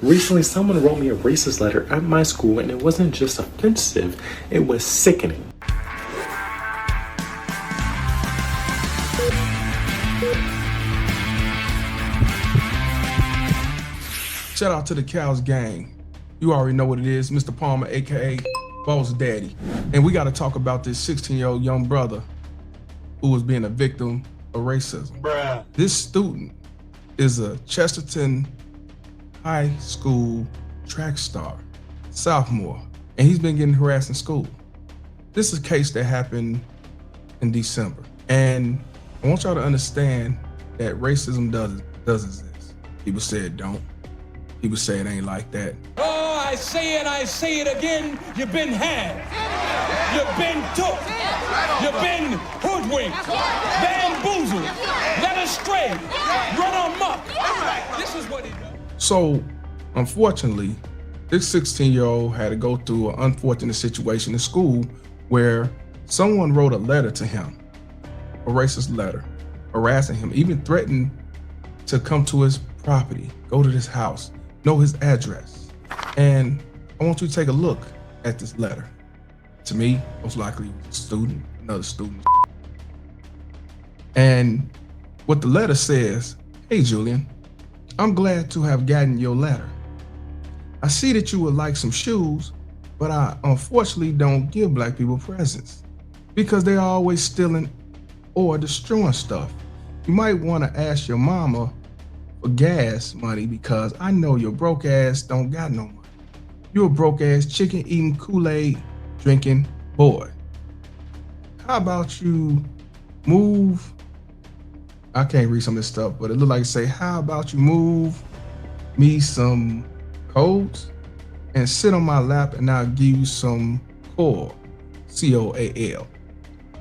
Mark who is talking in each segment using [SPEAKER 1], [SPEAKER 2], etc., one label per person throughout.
[SPEAKER 1] Recently, someone wrote me a racist letter at my school, and it wasn't just offensive, it was sickening.
[SPEAKER 2] Shout out to the Cows gang. You already know what it is, Mr. Palmer, AKA Boss Daddy. And we gotta talk about this 16-year-old young brother who was being a victim of racism.
[SPEAKER 3] Bruh.
[SPEAKER 2] This student is a Chesterton High School track star, sophomore, and he's been getting harassed in school. This is a case that happened in December. And I want y'all to understand that racism does exist. People say it don't. People say it ain't like that.
[SPEAKER 3] Oh, I say it again. You've been had. You've been took. You've been hoodwinked, bamboozled, led astray, run amok. This is what he does.
[SPEAKER 2] So, unfortunately, this 16-year-old had to go through an unfortunate situation in school where someone wrote a letter to him, a racist letter, harassing him, even threatened to come to his property, go to his house, know his address. And I want you to take a look at this letter. To me, most likely it was a student, another student. And what the letter says, "Hey Julian, I'm glad to have gotten your letter. I see that you would like some shoes, but I unfortunately don't give black people presents because they are always stealing or destroying stuff. You might want to ask your mama for gas money because I know your broke ass don't got no money. You're a broke ass chicken eating Kool-Aid drinking boy. How about you move?" I can't read some of this stuff, but it looked like it say, "How about you move me some codes and sit on my lap and I'll give you some coal, C-O-A-L,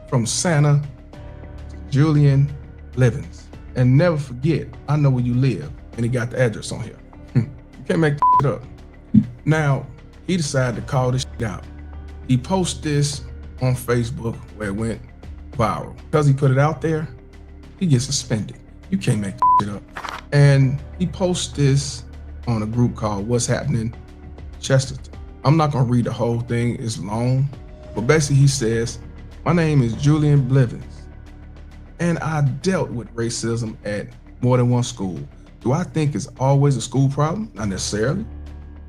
[SPEAKER 2] from Santa to Julian Blevins. And never forget, I know where you live." And he got the address on here. You can't make this up. Now, he decided to call this shit out. He posted this on Facebook where it went viral. Because he put it out there, he gets suspended. You can't make this shit up. And he posted this on a group called What's Happening Chesterton. I'm not gonna read the whole thing, it's long. But basically he says, "My name is Julian Blevins, and I dealt with racism at more than one school. Do I think it's always a school problem? Not necessarily.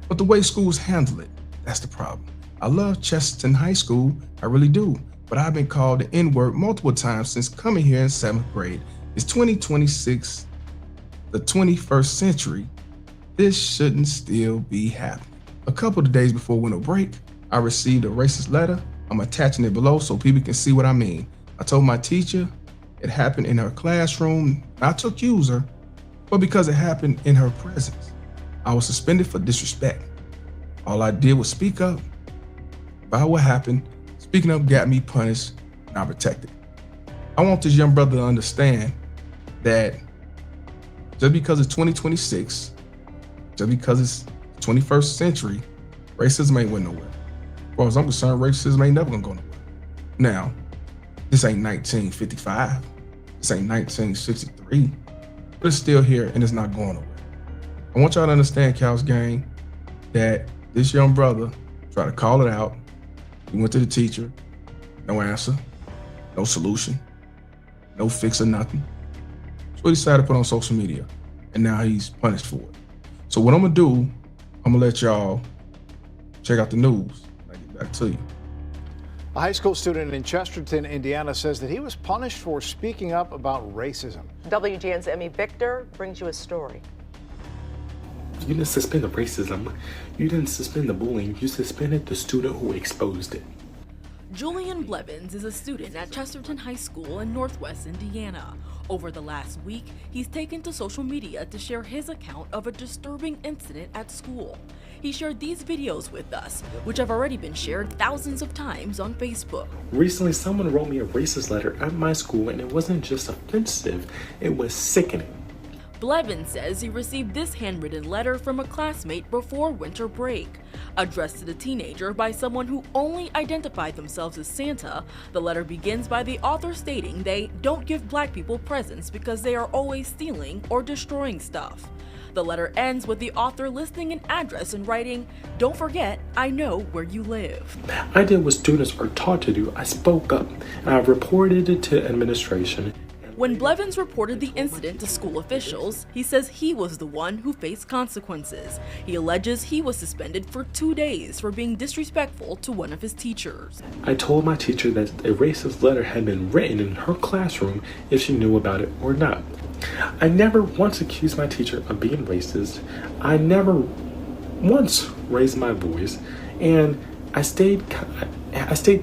[SPEAKER 2] But the way schools handle it, that's the problem. I love Chesterton High School, I really do. But I've been called the N-word multiple times since coming here in 7th grade. It's 2026, the 21st century. This shouldn't still be happening." A couple of days before winter break, I received a racist letter. I'm attaching it below so people can see what I mean. I told my teacher it happened in her classroom, not to accuse her, but because it happened in her presence. I was suspended for disrespect. All I did was speak up about what happened. Speaking up got me punished, not protected. I want this young brother to understand that just because it's 2026, just because it's 21st century, racism ain't went nowhere. As far as I'm concerned, racism ain't never gonna go nowhere. Now, this ain't 1955, this ain't 1963, but it's still here and it's not going nowhere. I want y'all to understand, Cows Gang, that this young brother tried to call it out. He went to the teacher, no answer, no solution, no fix or nothing. So he decided to put on social media, and now he's punished for it. So what I'm gonna do, I'm gonna let y'all check out the news. I'll get back to you.
[SPEAKER 4] A high school student in Chesterton, Indiana says that he was punished for speaking up about racism.
[SPEAKER 5] WGN's Emmy Victor brings you a story.
[SPEAKER 1] You didn't suspend the racism. You didn't suspend the bullying. You suspended the student who exposed it.
[SPEAKER 6] Julian Blevins is a student at Chesterton High School in Northwest Indiana. Over the last week, he's taken to social media to share his account of a disturbing incident at school. He shared these videos with us, which have already been shared thousands of times on Facebook.
[SPEAKER 1] Recently, someone wrote me a racist letter at my school, and it wasn't just offensive, it was sickening.
[SPEAKER 6] Blevins says he received this handwritten letter from a classmate before winter break. Addressed to the teenager by someone who only identified themselves as Santa, the letter begins by the author stating they don't give black people presents because they are always stealing or destroying stuff. The letter ends with the author listing an address and writing, "Don't forget, I know where you live."
[SPEAKER 1] I did what students are taught to do. I spoke up and I reported it to administration.
[SPEAKER 6] When Blevins reported the incident to school officials, he says he was the one who faced consequences. He alleges he was suspended for 2 days for being disrespectful to one of his teachers.
[SPEAKER 1] I told my teacher that a racist letter had been written in her classroom if she knew about it or not. I never once accused my teacher of being racist. I never once raised my voice, and I stayed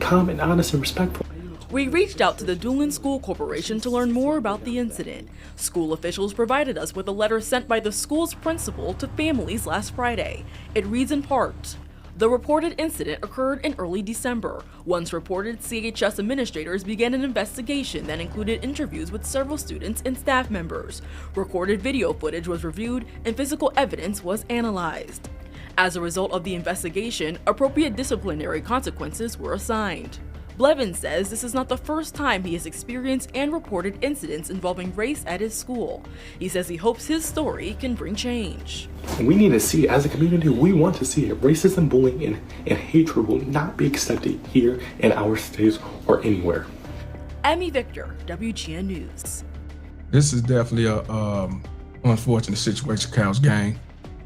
[SPEAKER 1] calm and honest and respectful.
[SPEAKER 6] We reached out to the Doolin School Corporation to learn more about the incident. School officials provided us with a letter sent by the school's principal to families last Friday. It reads in part, "The reported incident occurred in early December. Once reported, CHS administrators began an investigation that included interviews with several students and staff members. Recorded video footage was reviewed and physical evidence was analyzed. As a result of the investigation, appropriate disciplinary consequences were assigned." Blevins says this is not the first time he has experienced and reported incidents involving race at his school. He says he hopes his story can bring change.
[SPEAKER 1] We need to see it as a community. We want to see it. Racism, bullying, and hatred will not be accepted here in our states or anywhere.
[SPEAKER 6] Emmy Victor, WGN News.
[SPEAKER 2] This is definitely a unfortunate situation, Cal's gang.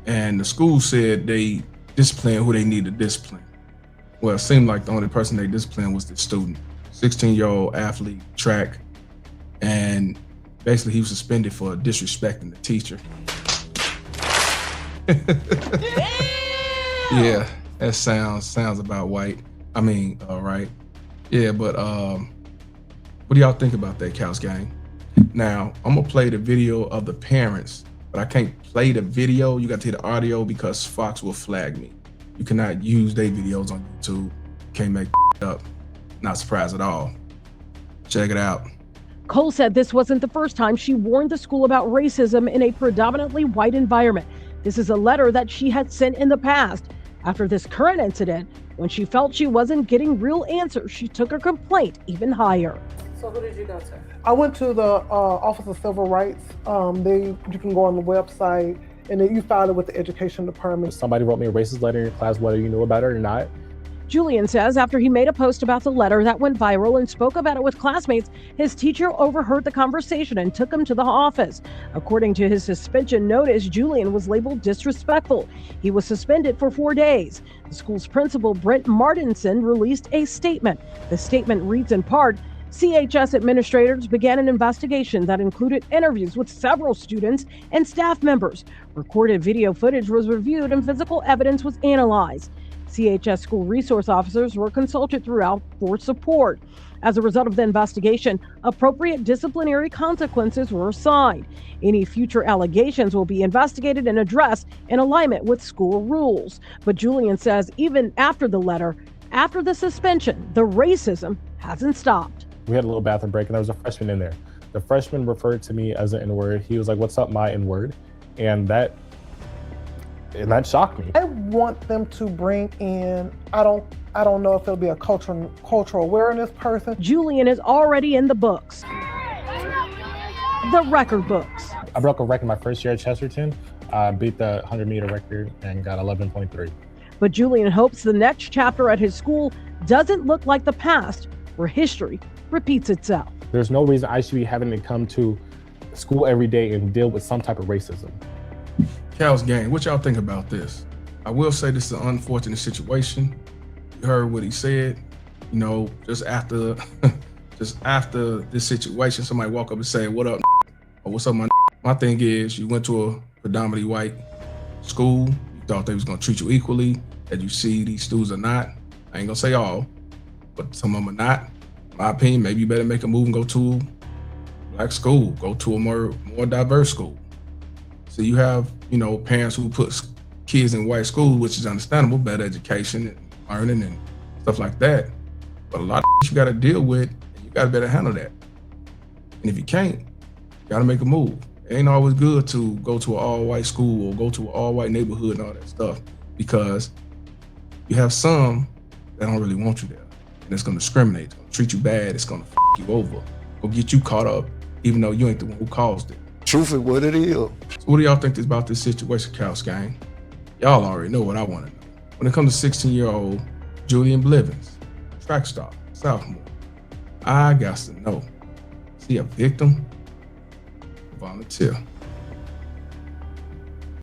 [SPEAKER 2] And the school said they disciplined who they need to discipline. Well, it seemed like the only person they disciplined was the student, 16-year-old athlete, track, and basically he was suspended for disrespecting the teacher. Yeah, that sounds about white. Right. Yeah, but what do y'all think about that, Cal's gang? Now, I'm gonna play the video of the parents, but I can't play the video. You got to hear the audio because Fox will flag me. You cannot use their videos on YouTube. Can't make up. Not surprised at all. Check it out.
[SPEAKER 7] Cole said this wasn't the first time she warned the school about racism in a predominantly white environment. This is a letter that she had sent in the past. After this current incident, when she felt she wasn't getting real answers, she took her complaint even higher.
[SPEAKER 5] So who did you go to?
[SPEAKER 8] I went to the Office of Civil Rights. You can go on the website, and then you filed it with the education department.
[SPEAKER 9] Somebody wrote me a racist letter in your class, whether you knew about it or not.
[SPEAKER 7] Julian says after he made a post about the letter that went viral and spoke about it with classmates, his teacher overheard the conversation and took him to the office. According to his suspension notice, Julian was labeled disrespectful. He was suspended for 4 days. The school's principal, Brent Martinson, released a statement. The statement reads in part, CHS administrators began an investigation that included interviews with several students and staff members. Recorded video footage was reviewed and physical evidence was analyzed. CHS school resource officers were consulted throughout for support. As a result of the investigation, appropriate disciplinary consequences were assigned. Any future allegations will be investigated and addressed in alignment with school rules. But Julian says even after the letter, after the suspension, the racism hasn't stopped.
[SPEAKER 9] We had a little bathroom break and there was a freshman in there. The freshman referred to me as an N-word. He was like, "What's up, my N-word?" And that shocked me.
[SPEAKER 8] I want them to bring in, I don't know if it'll be a cultural awareness person.
[SPEAKER 7] Julian is already in the books. The record books.
[SPEAKER 9] I broke a record my first year at Chesterton. I beat the 100-meter record and got 11.3.
[SPEAKER 7] But Julian hopes the next chapter at his school doesn't look like the past, where history repeats itself.
[SPEAKER 9] There's no reason I should be having to come to school every day and deal with some type of racism.
[SPEAKER 2] Cal's gang, what y'all think about this? I will say this is an unfortunate situation. You heard what he said. You know, just after this situation, somebody walk up and say, "What up, or what's up, my?" My thing is, you went to a predominantly white school. You thought they was gonna treat you equally. As you see, these students are not. I ain't gonna say all, but some of them are not. In my opinion, maybe you better make a move and go to a black school, go to a more diverse school. So you have, parents who put kids in white schools, which is understandable, better education and learning and stuff like that. But a lot of you gotta deal with, and you gotta better handle that. And if you can't, you gotta make a move. It ain't always good to go to an all-white school or go to an all-white neighborhood and all that stuff, because you have some that don't really want you there. And it's gonna discriminate, it's gonna treat you bad, it's gonna f you over, go get you caught up, even though you ain't the one who caused it.
[SPEAKER 10] Truth is what it is.
[SPEAKER 2] So what do y'all think about this situation, Couch Gang? Y'all already know what I want to know. When it comes to 16-year-old Julian Blevins, track star, sophomore, I got to know, is he a victim or volunteer?